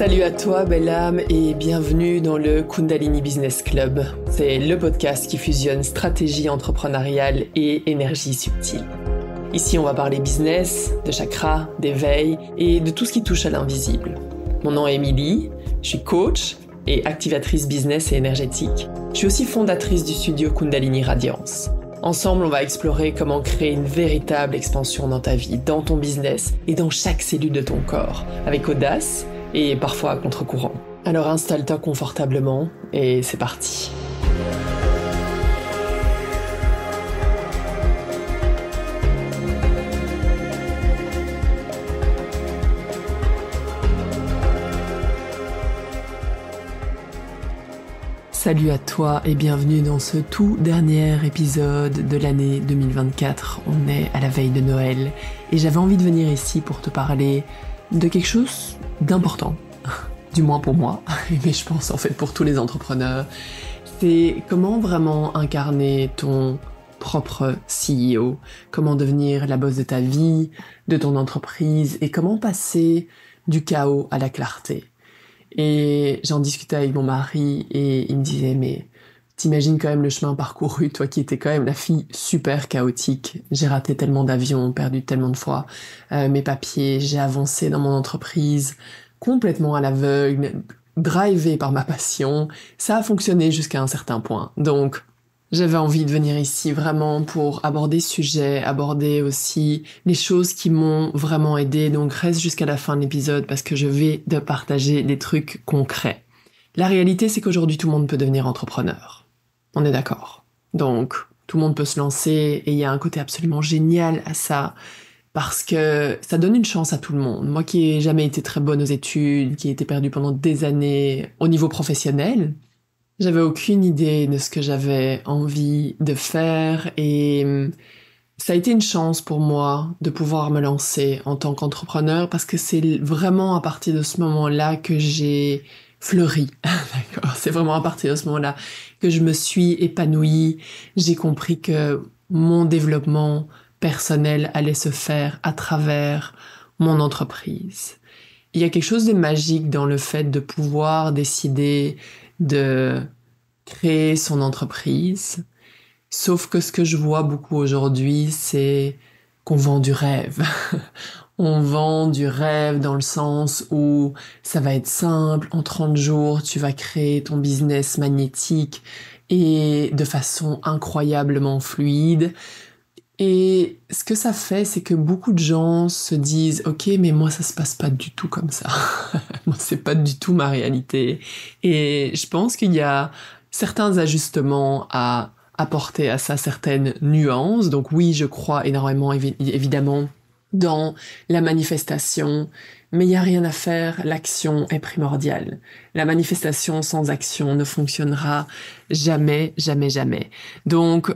Salut à toi, belle âme, et bienvenue dans le Kundalini Business Club. C'est le podcast qui fusionne stratégie entrepreneuriale et énergie subtile. Ici, on va parler business, de chakras, d'éveil et de tout ce qui touche à l'invisible. Mon nom est Émilie, je suis coach et activatrice business et énergétique. Je suis aussi fondatrice du studio Kundalini Radiance. Ensemble, on va explorer comment créer une véritable expansion dans ta vie, dans ton business et dans chaque cellule de ton corps, avec audace et parfois à contre-courant. Alors installe-toi confortablement et c'est parti. Salut à toi et bienvenue dans ce tout dernier épisode de l'année 2024. On est à la veille de Noël et j'avais envie de venir ici pour te parler de quelque chose d'important, du moins pour moi, mais je pense en fait pour tous les entrepreneurs. C'est comment vraiment incarner ton propre CEO, comment devenir la boss de ta vie, de ton entreprise et comment passer du chaos à la clarté. Et j'en discutais avec mon mari et il me disait mais t'imagines quand même le chemin parcouru, toi qui étais quand même la fille super chaotique. J'ai raté tellement d'avions, perdu tellement de fois mes papiers, j'ai avancé dans mon entreprise complètement à l'aveugle, drivé par ma passion. Ça a fonctionné jusqu'à un certain point. Donc j'avais envie de venir ici vraiment pour aborder ce sujet, aborder aussi les choses qui m'ont vraiment aidé. Donc reste jusqu'à la fin de l'épisode parce que je vais te partager des trucs concrets. La réalité, c'est qu'aujourd'hui, tout le monde peut devenir entrepreneur. On est d'accord. Donc, tout le monde peut se lancer et il y a un côté absolument génial à ça parce que ça donne une chance à tout le monde. Moi qui ai jamais été très bonne aux études, qui ai été perdue pendant des années au niveau professionnel, j'avais aucune idée de ce que j'avais envie de faire et ça a été une chance pour moi de pouvoir me lancer en tant qu'entrepreneur parce que c'est vraiment à partir de ce moment-là que j'ai fleuri. D'accord, c'est vraiment à partir de ce moment-là que je me suis épanouie. J'ai compris que mon développement personnel allait se faire à travers mon entreprise. Il y a quelque chose de magique dans le fait de pouvoir décider de créer son entreprise. Sauf que ce que je vois beaucoup aujourd'hui, c'est qu'on vend du rêve. On vend du rêve dans le sens où ça va être simple, en 30 jours, tu vas créer ton business magnétique et de façon incroyablement fluide. Et ce que ça fait, c'est que beaucoup de gens se disent « Ok, mais moi, ça se passe pas du tout comme ça. Moi, c'est pas du tout ma réalité. » Et je pense qu'il y a certains ajustements à apporter à ça, certaines nuances. Donc oui, je crois énormément, évidemment, dans la manifestation, mais il n'y a rien à faire, l'action est primordiale. La manifestation sans action ne fonctionnera jamais, jamais, jamais. Donc,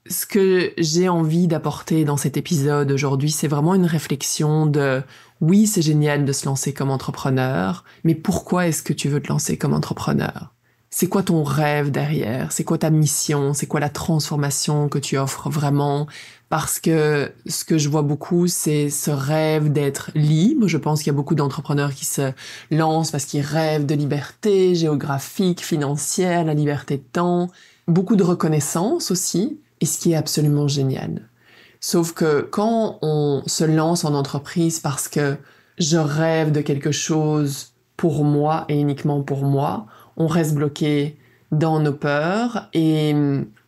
ce que j'ai envie d'apporter dans cet épisode aujourd'hui, c'est vraiment une réflexion de oui, c'est génial de se lancer comme entrepreneur, mais pourquoi est-ce que tu veux te lancer comme entrepreneur ? C'est quoi ton rêve derrière ? C'est quoi ta mission ? C'est quoi la transformation que tu offres vraiment ? Parce que ce que je vois beaucoup, c'est ce rêve d'être libre. Je pense qu'il y a beaucoup d'entrepreneurs qui se lancent parce qu'ils rêvent de liberté géographique, financière, la liberté de temps, beaucoup de reconnaissance aussi, et ce qui est absolument génial. Sauf que quand on se lance en entreprise parce que je rêve de quelque chose pour moi et uniquement pour moi, on reste bloqué dans nos peurs et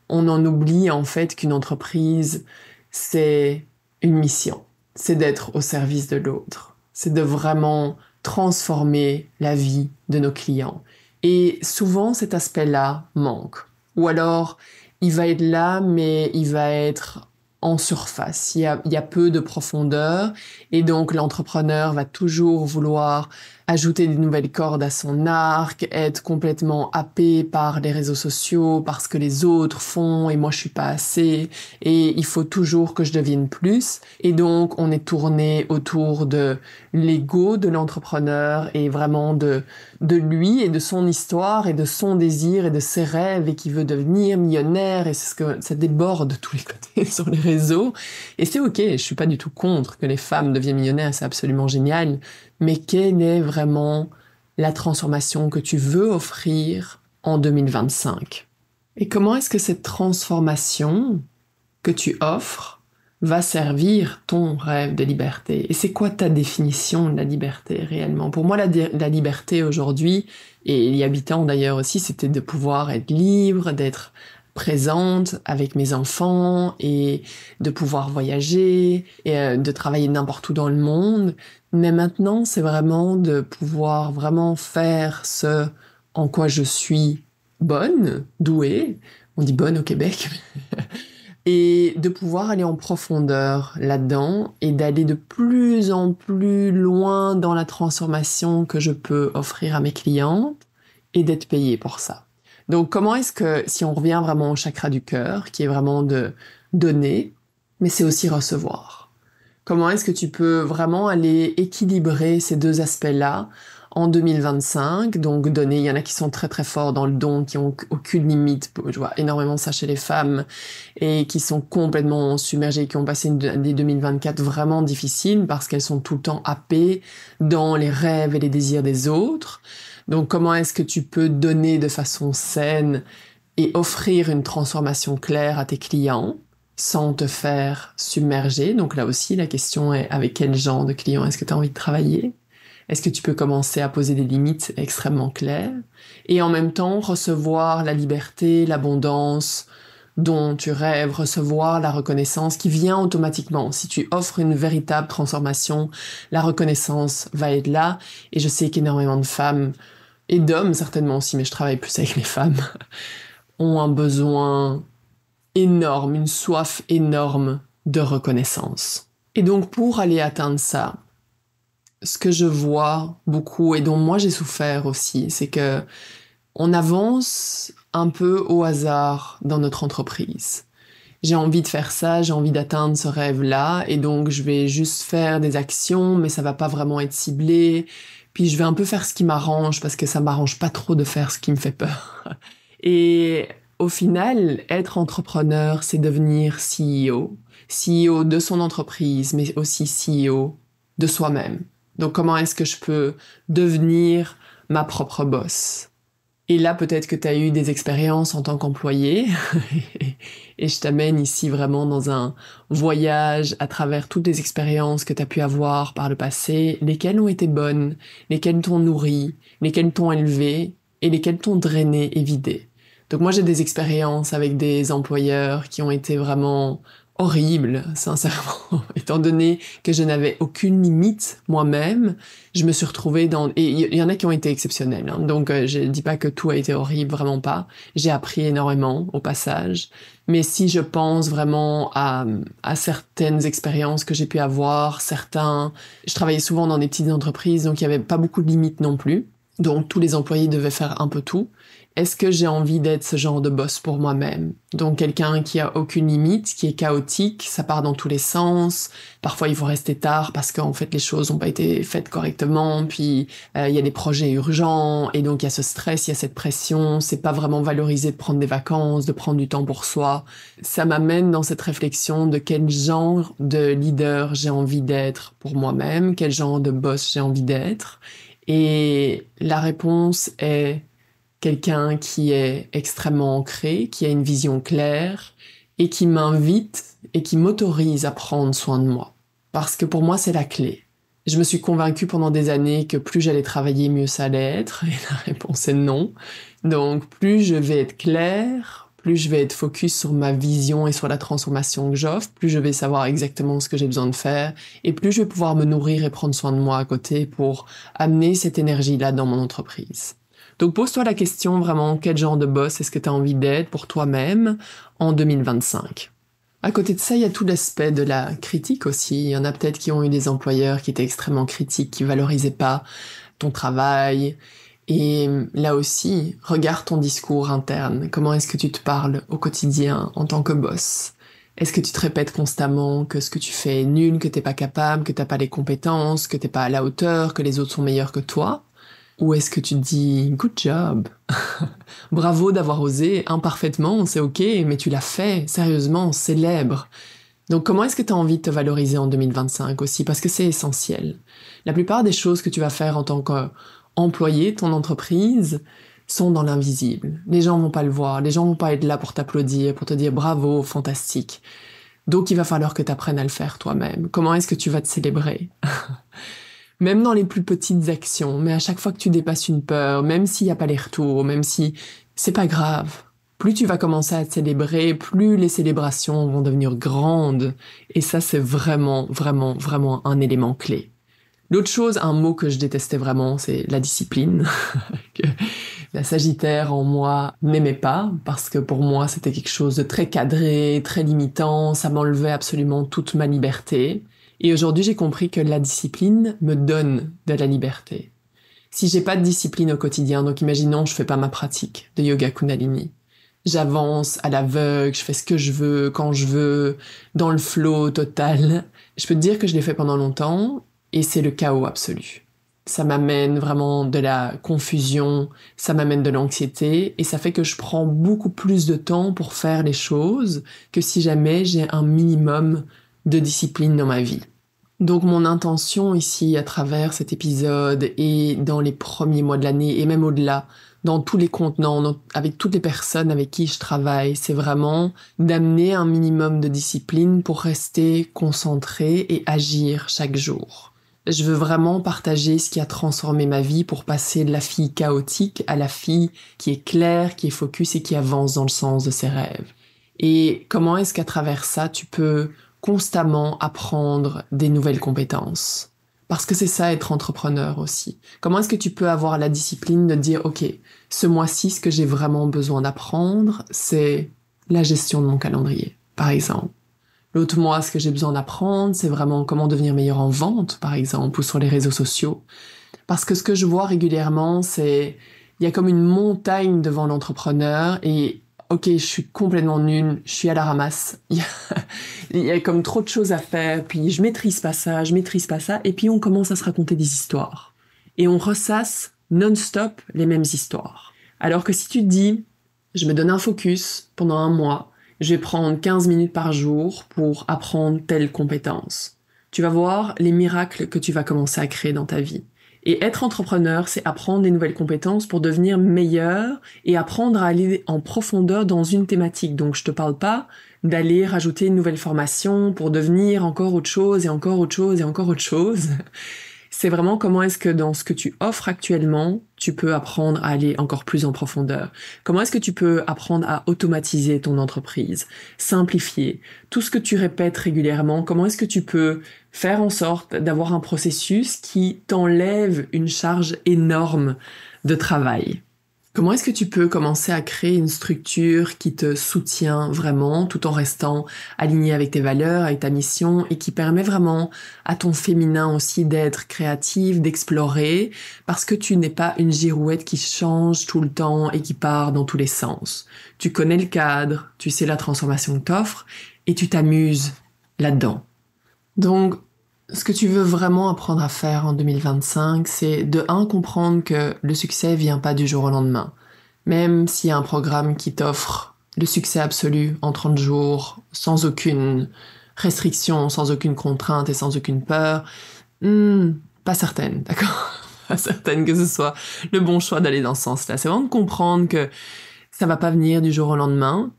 on en oublie en fait qu'une entreprise, c'est une mission. C'est d'être au service de l'autre. C'est de vraiment transformer la vie de nos clients. Et souvent, cet aspect-là manque. Ou alors, il va être là, mais il va être en surface. Il y a peu de profondeur et donc l'entrepreneur va toujours vouloir ajouter des nouvelles cordes à son arc, être complètement happé par les réseaux sociaux parce que les autres font et moi je suis pas assez et il faut toujours que je devienne plus. Et donc on est tourné autour de l'ego de l'entrepreneur et vraiment de lui et de son histoire et de son désir et de ses rêves et qui veut devenir millionnaire et c'est ce que ça déborde de tous les côtés sur les réseaux. Et c'est ok, je suis pas du tout contre que les femmes deviennent millionnaires, c'est absolument génial. Mais quelle est vraiment la transformation que tu veux offrir en 2025. Et comment est-ce que cette transformation que tu offres va servir ton rêve de liberté? Et c'est quoi ta définition de la liberté réellement? Pour moi, la liberté aujourd'hui, et y habitant d'ailleurs aussi, c'était de pouvoir être libre, d'être présente avec mes enfants et de pouvoir voyager et de travailler n'importe où dans le monde. Mais maintenant, c'est vraiment de pouvoir vraiment faire ce en quoi je suis bonne, douée. On dit bonne au Québec. Et de pouvoir aller en profondeur là-dedans et d'aller de plus en plus loin dans la transformation que je peux offrir à mes clientes et d'être payée pour ça. Donc comment est-ce que, si on revient vraiment au chakra du cœur, qui est vraiment de donner, mais c'est aussi recevoir. Comment est-ce que tu peux vraiment aller équilibrer ces deux aspects-là en 2025, donc donner, il y en a qui sont très très forts dans le don, qui ont aucune limite, je vois énormément ça chez les femmes, et qui sont complètement submergées, qui ont passé une année 2024 vraiment difficile parce qu'elles sont tout le temps happées dans les rêves et les désirs des autres. Donc comment est-ce que tu peux donner de façon saine et offrir une transformation claire à tes clients sans te faire submerger? Donc là aussi, la question est avec quel genre de client est-ce que tu as envie de travailler? Est-ce que tu peux commencer à poser des limites extrêmement claires et en même temps recevoir la liberté, l'abondance dont tu rêves, recevoir la reconnaissance qui vient automatiquement. Si tu offres une véritable transformation, la reconnaissance va être là. Et je sais qu'énormément de femmes, et d'hommes certainement aussi, mais je travaille plus avec les femmes, ont un besoin énorme, une soif énorme de reconnaissance. Et donc pour aller atteindre ça, ce que je vois beaucoup et dont moi j'ai souffert aussi, c'est que on avance un peu au hasard dans notre entreprise. J'ai envie de faire ça, j'ai envie d'atteindre ce rêve-là, et donc je vais juste faire des actions, mais ça va pas vraiment être ciblé. Puis je vais un peu faire ce qui m'arrange, parce que ça m'arrange pas trop de faire ce qui me fait peur. Et au final, être entrepreneur, c'est devenir CEO. CEO de son entreprise, mais aussi CEO de soi-même. Donc comment est-ce que je peux devenir ma propre boss? Et là, peut-être que tu as eu des expériences en tant qu'employé et je t'amène ici vraiment dans un voyage à travers toutes les expériences que tu as pu avoir par le passé, lesquelles ont été bonnes, lesquelles t'ont nourri, lesquelles t'ont élevé et lesquelles t'ont drainé et vidé. Donc moi, j'ai des expériences avec des employeurs qui ont été vraiment horrible, sincèrement. Étant donné que je n'avais aucune limite moi-même, je me suis retrouvée dans... Et il y en a qui ont été exceptionnels, hein. Donc je dis pas que tout a été horrible, vraiment pas. J'ai appris énormément au passage. Mais si je pense vraiment à certaines expériences que j'ai pu avoir, je travaillais souvent dans des petites entreprises, donc il y avait pas beaucoup de limites non plus. Donc tous les employés devaient faire un peu tout. Est-ce que j'ai envie d'être ce genre de boss pour moi-même? Donc quelqu'un qui a aucune limite, qui est chaotique, ça part dans tous les sens. Parfois il faut rester tard parce qu'en fait les choses n'ont pas été faites correctement. Puis il y a des projets urgents et donc il y a ce stress, il y a cette pression. C'est pas vraiment valorisé de prendre des vacances, de prendre du temps pour soi. Ça m'amène dans cette réflexion de quel genre de leader j'ai envie d'être pour moi-même, quel genre de boss j'ai envie d'être. Et la réponse est quelqu'un qui est extrêmement ancré, qui a une vision claire et qui m'invite et qui m'autorise à prendre soin de moi. Parce que pour moi, c'est la clé. Je me suis convaincue pendant des années que plus j'allais travailler, mieux ça allait être. Et la réponse est non. Donc, plus je vais être claire, plus je vais être focus sur ma vision et sur la transformation que j'offre, plus je vais savoir exactement ce que j'ai besoin de faire et plus je vais pouvoir me nourrir et prendre soin de moi à côté pour amener cette énergie-là dans mon entreprise. Donc pose-toi la question vraiment, quel genre de boss est-ce que tu as envie d'être pour toi-même en 2025? À côté de ça, il y a tout l'aspect de la critique aussi. Il y en a peut-être qui ont eu des employeurs qui étaient extrêmement critiques, qui valorisaient pas ton travail. Et là aussi, regarde ton discours interne. Comment est-ce que tu te parles au quotidien en tant que boss? Est-ce que tu te répètes constamment que ce que tu fais est nul, que t'es pas capable, que t'as pas les compétences, que t'es pas à la hauteur, que les autres sont meilleurs que toi? Ou est-ce que tu te dis « good job » bravo d'avoir osé, imparfaitement, c'est ok, mais tu l'as fait, sérieusement, célèbre. Donc comment est-ce que tu as envie de te valoriser en 2025 aussi? Parce que c'est essentiel. La plupart des choses que tu vas faire en tant employé, ton entreprise, sont dans l'invisible. Les gens vont pas le voir, les gens vont pas être là pour t'applaudir, pour te dire bravo, fantastique. Donc il va falloir que tu apprennes à le faire toi-même. Comment est-ce que tu vas te célébrer? Même dans les plus petites actions, mais à chaque fois que tu dépasses une peur, même s'il n'y a pas les retours, même si c'est pas grave. Plus tu vas commencer à te célébrer, plus les célébrations vont devenir grandes. Et ça, c'est vraiment, vraiment, vraiment un élément clé. L'autre chose, un mot que je détestais vraiment, c'est la discipline. Que la Sagittaire en moi n'aimait pas, parce que pour moi, c'était quelque chose de très cadré, très limitant, ça m'enlevait absolument toute ma liberté. Et aujourd'hui, j'ai compris que la discipline me donne de la liberté. Si j'ai pas de discipline au quotidien, donc imaginons, je fais pas ma pratique de yoga Kundalini. J'avance à l'aveugle, je fais ce que je veux, quand je veux, dans le flow total. Je peux te dire que je l'ai fait pendant longtemps, et c'est le chaos absolu. Ça m'amène vraiment de la confusion, ça m'amène de l'anxiété, et ça fait que je prends beaucoup plus de temps pour faire les choses que si jamais j'ai un minimum de discipline dans ma vie. Donc mon intention ici, à travers cet épisode, et dans les premiers mois de l'année, et même au-delà, dans tous les contenants, avec toutes les personnes avec qui je travaille, c'est vraiment d'amener un minimum de discipline pour rester concentré et agir chaque jour. Je veux vraiment partager ce qui a transformé ma vie pour passer de la fille chaotique à la fille qui est claire, qui est focus et qui avance dans le sens de ses rêves. Et comment est-ce qu'à travers ça, tu peux constamment apprendre des nouvelles compétences? Parce que c'est ça être entrepreneur aussi. Comment est-ce que tu peux avoir la discipline de dire, ok, ce mois-ci, ce que j'ai vraiment besoin d'apprendre, c'est la gestion de mon calendrier, par exemple. L'autre mois, ce que j'ai besoin d'apprendre, c'est vraiment comment devenir meilleur en vente, par exemple, ou sur les réseaux sociaux. Parce que ce que je vois régulièrement, c'est, il y a comme une montagne devant l'entrepreneur et ok, je suis complètement nulle, je suis à la ramasse. Il y a comme trop de choses à faire, puis je maîtrise pas ça, et puis on commence à se raconter des histoires. Et on ressasse non-stop les mêmes histoires. Alors que si tu te dis, je me donne un focus pendant un mois, je vais prendre 15 minutes par jour pour apprendre telle compétence. Tu vas voir les miracles que tu vas commencer à créer dans ta vie. Et être entrepreneur, c'est apprendre des nouvelles compétences pour devenir meilleur et apprendre à aller en profondeur dans une thématique. Donc je te parle pas d'aller rajouter une nouvelle formation pour devenir encore autre chose et encore autre chose et encore autre chose. C'est vraiment comment est-ce que dans ce que tu offres actuellement, tu peux apprendre à aller encore plus en profondeur. Comment est-ce que tu peux apprendre à automatiser ton entreprise, simplifier tout ce que tu répètes régulièrement. Comment est-ce que tu peux faire en sorte d'avoir un processus qui t'enlève une charge énorme de travail. Comment est-ce que tu peux commencer à créer une structure qui te soutient vraiment tout en restant aligné avec tes valeurs, avec ta mission et qui permet vraiment à ton féminin aussi d'être créative, d'explorer parce que tu n'es pas une girouette qui change tout le temps et qui part dans tous les sens. Tu connais le cadre, tu sais la transformation que t'offres et tu t'amuses là-dedans. Donc, ce que tu veux vraiment apprendre à faire en 2025, c'est de comprendre que le succès vient pas du jour au lendemain. Même s'il y a un programme qui t'offre le succès absolu en 30 jours, sans aucune restriction, sans aucune contrainte et sans aucune peur, pas certaine, d'accord? Pas certaine que ce soit le bon choix d'aller dans ce sens-là. C'est vraiment de comprendre que ça va pas venir du jour au lendemain,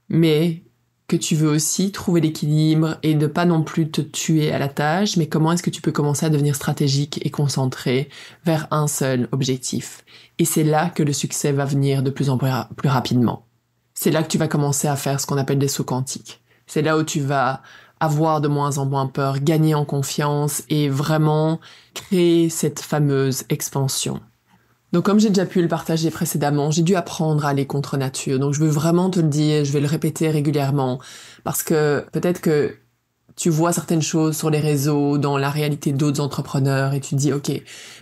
mais que tu veux aussi trouver l'équilibre et de pas non plus te tuer à la tâche, mais comment est-ce que tu peux commencer à devenir stratégique et concentré vers un seul objectif. Et c'est là que le succès va venir de plus en plus rapidement. C'est là que tu vas commencer à faire ce qu'on appelle des sauts quantiques. C'est là où tu vas avoir de moins en moins peur, gagner en confiance et vraiment créer cette fameuse expansion. Donc comme j'ai déjà pu le partager précédemment, j'ai dû apprendre à aller contre nature. Donc je veux vraiment te le dire, je vais le répéter régulièrement, parce que peut-être que tu vois certaines choses sur les réseaux, dans la réalité d'autres entrepreneurs, et tu te dis, ok,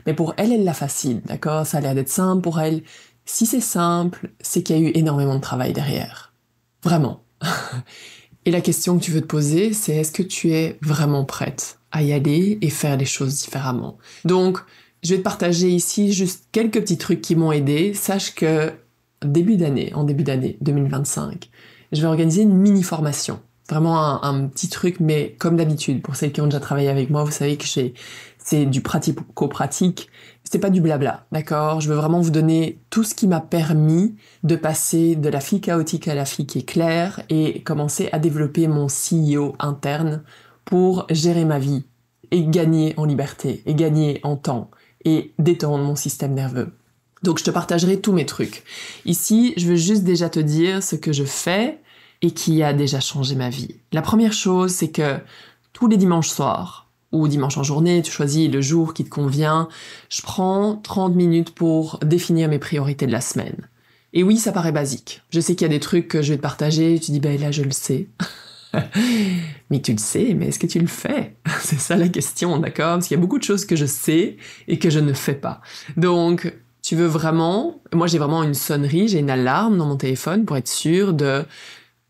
mais pour elle, elle l'a facile, d'accord? Ça a l'air d'être simple pour elle. Si c'est simple, c'est qu'il y a eu énormément de travail derrière. Vraiment. Et la question que tu veux te poser, c'est est-ce que tu es vraiment prête à y aller et faire les choses différemment? Donc, je vais te partager ici juste quelques petits trucs qui m'ont aidé. Sache que en début d'année 2025, je vais organiser une mini-formation. Vraiment un petit truc, mais comme d'habitude, pour celles qui ont déjà travaillé avec moi, vous savez que c'est du pratico-pratique, c'est pas du blabla, d'accord? Je veux vraiment vous donner tout ce qui m'a permis de passer de la fille chaotique à la fille qui est claire et commencer à développer mon CEO interne pour gérer ma vie et gagner en liberté et gagner en temps et détendre mon système nerveux. Donc je te partagerai tous mes trucs. Ici, je veux juste déjà te dire ce que je fais et qui a déjà changé ma vie. La première chose, c'est que tous les dimanches soirs, ou dimanche en journée, tu choisis le jour qui te convient, je prends 30 minutes pour définir mes priorités de la semaine. Et oui, ça paraît basique. Je sais qu'il y a des trucs que je vais te partager, tu dis, ben là, je le sais. Mais tu le sais, mais est-ce que tu le fais? C'est ça la question, d'accord? Parce qu'il y a beaucoup de choses que je sais et que je ne fais pas. Donc, tu veux vraiment... Moi, j'ai vraiment une sonnerie, j'ai une alarme dans mon téléphone pour être sûre de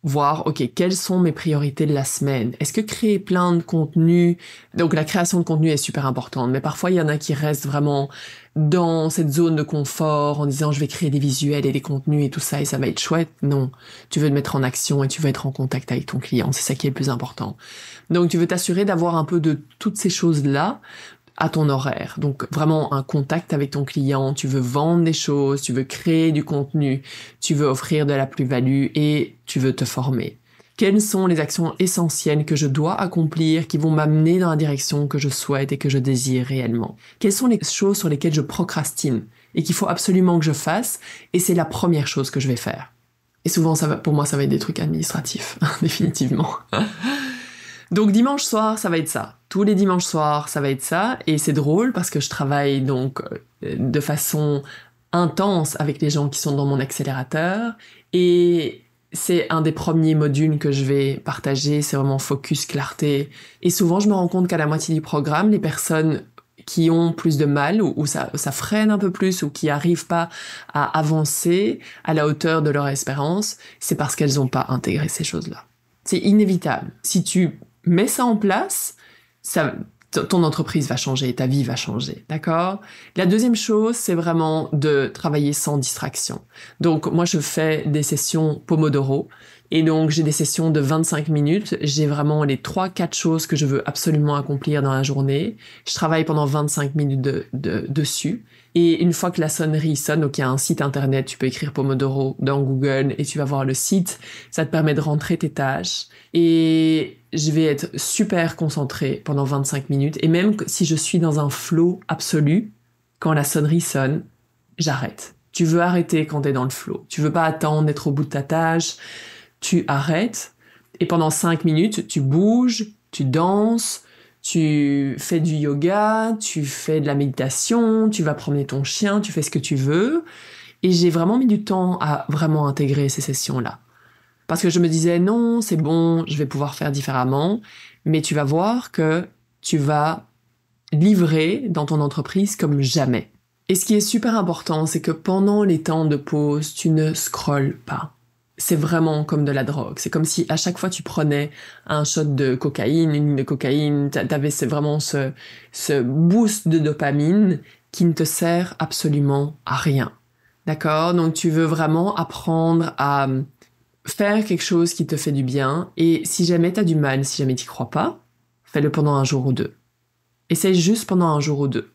voir, ok, quelles sont mes priorités de la semaine? Est-ce que créer plein de contenu, donc la création de contenu est super importante, mais parfois il y en a qui restent vraiment dans cette zone de confort en disant je vais créer des visuels et des contenus et tout ça et ça va être chouette. Non, tu veux te mettre en action et tu veux être en contact avec ton client, c'est ça qui est le plus important. Donc tu veux t'assurer d'avoir un peu de toutes ces choses-là à ton horaire. Donc vraiment un contact avec ton client, tu veux vendre des choses, tu veux créer du contenu, tu veux offrir de la plus-value et tu veux te former. Quelles sont les actions essentielles que je dois accomplir qui vont m'amener dans la direction que je souhaite et que je désire réellement? Quelles sont les choses sur lesquelles je procrastine et qu'il faut absolument que je fasse et c'est la première chose que je vais faire? Et souvent, pour moi, ça va être des trucs administratifs, définitivement. Donc dimanche soir, ça va être ça. Tous les dimanches soirs, ça va être ça. Et c'est drôle parce que je travaille donc de façon intense avec les gens qui sont dans mon accélérateur. Et c'est un des premiers modules que je vais partager. C'est vraiment focus, clarté. Et souvent, je me rends compte qu'à la moitié du programme, les personnes qui ont plus de mal, ou ça freine un peu plus, ou qui n'arrivent pas à avancer à la hauteur de leur espérance, c'est parce qu'elles n'ont pas intégré ces choses-là. C'est inévitable. Si tu mets ça en place, ton entreprise va changer, ta vie va changer, d'accord? La deuxième chose, c'est vraiment de travailler sans distraction. Donc, moi, je fais des sessions Pomodoro, et donc j'ai des sessions de 25 minutes. J'ai vraiment les 3-4 choses que je veux absolument accomplir dans la journée. Je travaille pendant 25 minutes dessus. Et une fois que la sonnerie sonne, donc il y a un site internet, tu peux écrire Pomodoro dans Google et tu vas voir le site. Ça te permet de rentrer tes tâches. Et je vais être super concentrée pendant 25 minutes. Et même si je suis dans un flow absolu, quand la sonnerie sonne, j'arrête. Tu veux arrêter quand t'es dans le flow. Tu veux pas attendre d'être au bout de ta tâche. Tu arrêtes. Et pendant 5 minutes, tu bouges, tu danses, tu fais du yoga, tu fais de la méditation, tu vas promener ton chien, tu fais ce que tu veux. Et j'ai vraiment mis du temps à vraiment intégrer ces sessions-là. Parce que je me disais, non, c'est bon, je vais pouvoir faire différemment. Mais tu vas voir que tu vas livrer dans ton entreprise comme jamais. Et ce qui est super important, c'est que pendant les temps de pause, tu ne scrolles pas. C'est vraiment comme de la drogue. C'est comme si à chaque fois tu prenais un shot de cocaïne, une ligne de cocaïne, t'avais vraiment ce boost de dopamine qui ne te sert absolument à rien. D'accord? Donc tu veux vraiment apprendre à faire quelque chose qui te fait du bien. Et si jamais t'as du mal, si jamais t'y crois pas, fais-le pendant un jour ou deux. Essaye juste pendant un jour ou deux.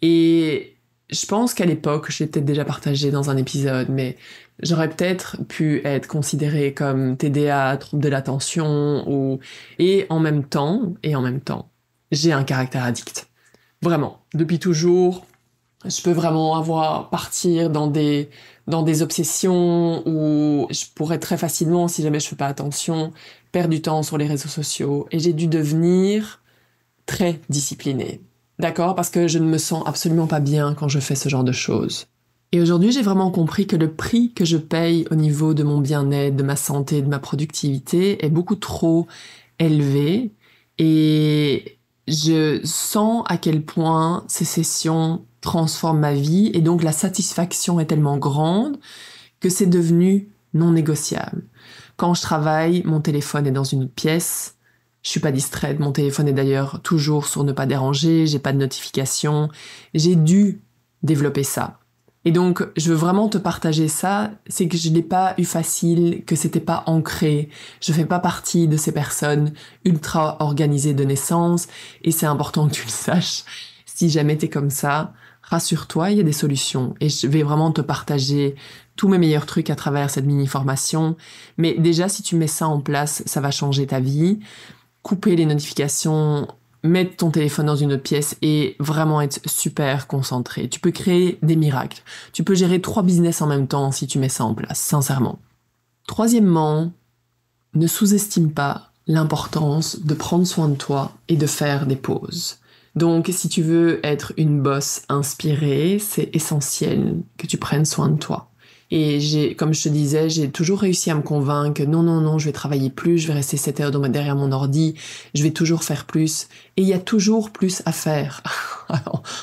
Et je pense qu'à l'époque, je l'ai peut-être déjà partagé dans un épisode, mais j'aurais peut-être pu être considérée comme TDA, trouble de l'attention, et en même temps, j'ai un caractère addict. Vraiment. Depuis toujours, je peux vraiment partir dans des obsessions où je pourrais très facilement, si jamais je fais pas attention, perdre du temps sur les réseaux sociaux. Et j'ai dû devenir très disciplinée. D'accord? Parce que je ne me sens absolument pas bien quand je fais ce genre de choses. Et aujourd'hui, j'ai vraiment compris que le prix que je paye au niveau de mon bien-être, de ma santé, de ma productivité est beaucoup trop élevé. Et je sens à quel point ces sessions transforment ma vie. Et donc, la satisfaction est tellement grande que c'est devenu non négociable. Quand je travaille, mon téléphone est dans une autre pièce. Je suis pas distraite, mon téléphone est d'ailleurs toujours sur ne pas déranger, j'ai pas de notification. J'ai dû développer ça. Et donc, je veux vraiment te partager ça, c'est que je l'ai pas eu facile, que c'était pas ancré. Je fais pas partie de ces personnes ultra organisées de naissance, et c'est important que tu le saches. Si jamais t'es comme ça, rassure-toi, il y a des solutions. Et je vais vraiment te partager tous mes meilleurs trucs à travers cette mini-formation. Mais déjà, si tu mets ça en place, ça va changer ta vie. Couper les notifications, mettre ton téléphone dans une autre pièce et vraiment être super concentré. Tu peux créer des miracles. Tu peux gérer 3 business en même temps si tu mets ça en place, sincèrement. Troisièmement, ne sous-estime pas l'importance de prendre soin de toi et de faire des pauses. Donc, si tu veux être une boss inspirée, c'est essentiel que tu prennes soin de toi. Et comme je te disais, j'ai toujours réussi à me convaincre que non, je vais travailler plus, je vais rester 7 heures derrière mon ordi, je vais toujours faire plus. Et il y a toujours plus à faire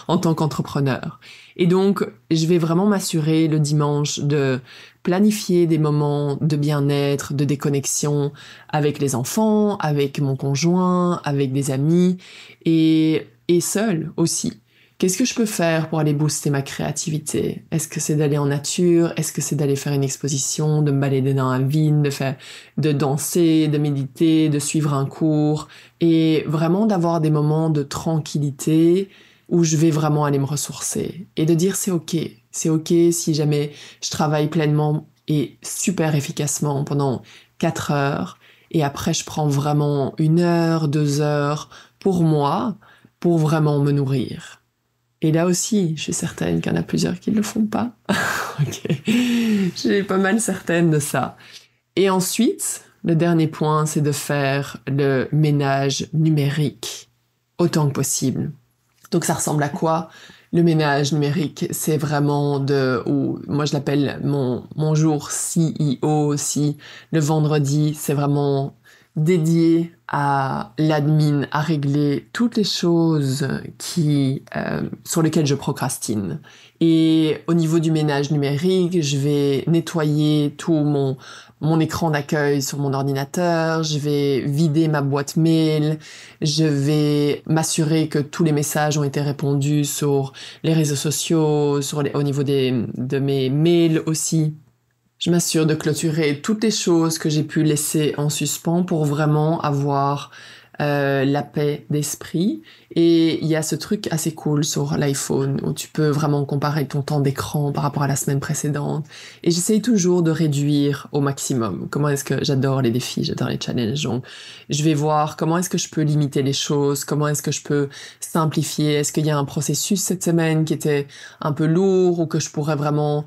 en tant qu'entrepreneur. Et donc, je vais vraiment m'assurer le dimanche de planifier des moments de bien-être, de déconnexion avec les enfants, avec mon conjoint, avec des amis et seul aussi. Qu'est-ce que je peux faire pour aller booster ma créativité? Est-ce que c'est d'aller en nature? Est-ce que c'est d'aller faire une exposition, de me balader dans un vide, de danser, de méditer, de suivre un cours? Et vraiment d'avoir des moments de tranquillité où je vais vraiment aller me ressourcer. Et de dire c'est ok si jamais je travaille pleinement et super efficacement pendant 4 heures et après je prends vraiment 1 heure, 2 heures pour moi, pour vraiment me nourrir. Et là aussi, je suis certaine qu'il y en a plusieurs qui ne le font pas. Ok, j'ai pas mal certaine de ça. Et ensuite, le dernier point, c'est de faire le ménage numérique autant que possible. Donc ça ressemble à quoi? Le ménage numérique, c'est vraiment moi je l'appelle mon jour CEO aussi. Le vendredi, c'est vraiment dédié à l'admin, à régler toutes les choses sur lesquelles je procrastine. Et au niveau du ménage numérique, je vais nettoyer tout mon écran d'accueil sur mon ordinateur, je vais vider ma boîte mail, je vais m'assurer que tous les messages ont été répondus sur les réseaux sociaux, au niveau de mes mails aussi. Je m'assure de clôturer toutes les choses que j'ai pu laisser en suspens pour vraiment avoir la paix d'esprit. Et il y a ce truc assez cool sur l'iPhone où tu peux vraiment comparer ton temps d'écran par rapport à la semaine précédente. Et j'essaye toujours de réduire au maximum. Comment est-ce que j'adore les défis, j'adore les challenges. Donc, je vais voir comment est-ce que je peux limiter les choses, comment est-ce que je peux simplifier. Est-ce qu'il y a un processus cette semaine qui était un peu lourd ou que je pourrais vraiment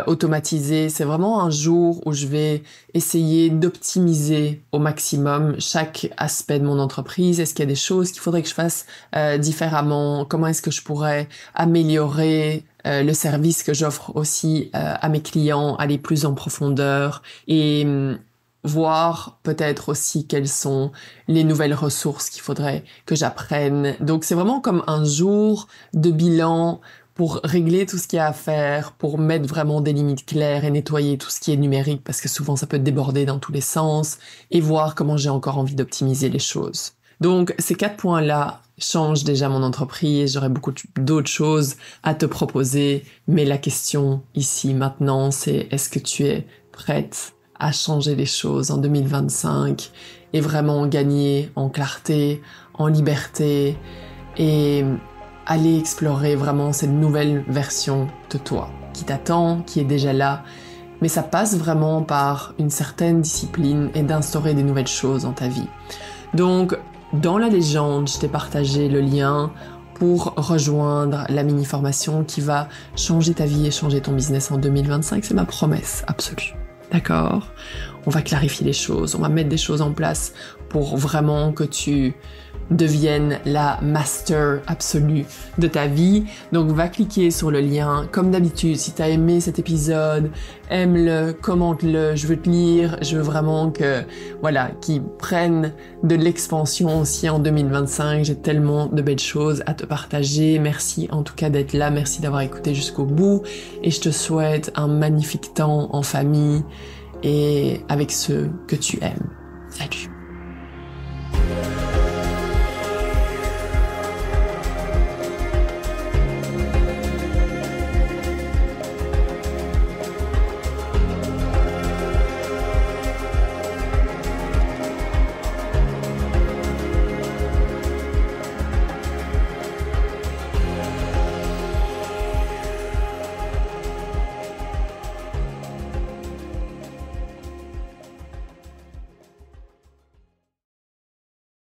automatiser. C'est vraiment un jour où je vais essayer d'optimiser au maximum chaque aspect de mon entreprise. Est-ce qu'il y a des choses qu'il faudrait que je fasse différemment? Comment est-ce que je pourrais améliorer le service que j'offre aussi à mes clients, aller plus en profondeur et voir peut-être aussi quelles sont les nouvelles ressources qu'il faudrait que j'apprenne. Donc c'est vraiment comme un jour de bilan pour régler tout ce qu'il y a à faire, pour mettre vraiment des limites claires et nettoyer tout ce qui est numérique parce que souvent ça peut déborder dans tous les sens et voir comment j'ai encore envie d'optimiser les choses. Donc ces 4 points-là changent déjà mon entreprise, j'aurais beaucoup d'autres choses à te proposer, mais la question ici maintenant c'est est-ce que tu es prête à changer les choses en 2025 et vraiment gagner en clarté, en liberté et aller explorer vraiment cette nouvelle version de toi qui t'attend, qui est déjà là. Mais ça passe vraiment par une certaine discipline et d'instaurer des nouvelles choses dans ta vie. Donc, dans la légende, je t'ai partagé le lien pour rejoindre la mini-formation qui va changer ta vie et changer ton business en 2025. C'est ma promesse absolue. D'accord? On va clarifier les choses, on va mettre des choses en place pour vraiment que tu devienne la master absolue de ta vie. Donc va cliquer sur le lien. Comme d'habitude, si t'as aimé cet épisode, aime-le, commente-le, je veux te lire, je veux vraiment qu'ils prennent de l'expansion aussi en 2025. J'ai tellement de belles choses à te partager. Merci en tout cas d'être là, merci d'avoir écouté jusqu'au bout et je te souhaite un magnifique temps en famille et avec ceux que tu aimes. Salut!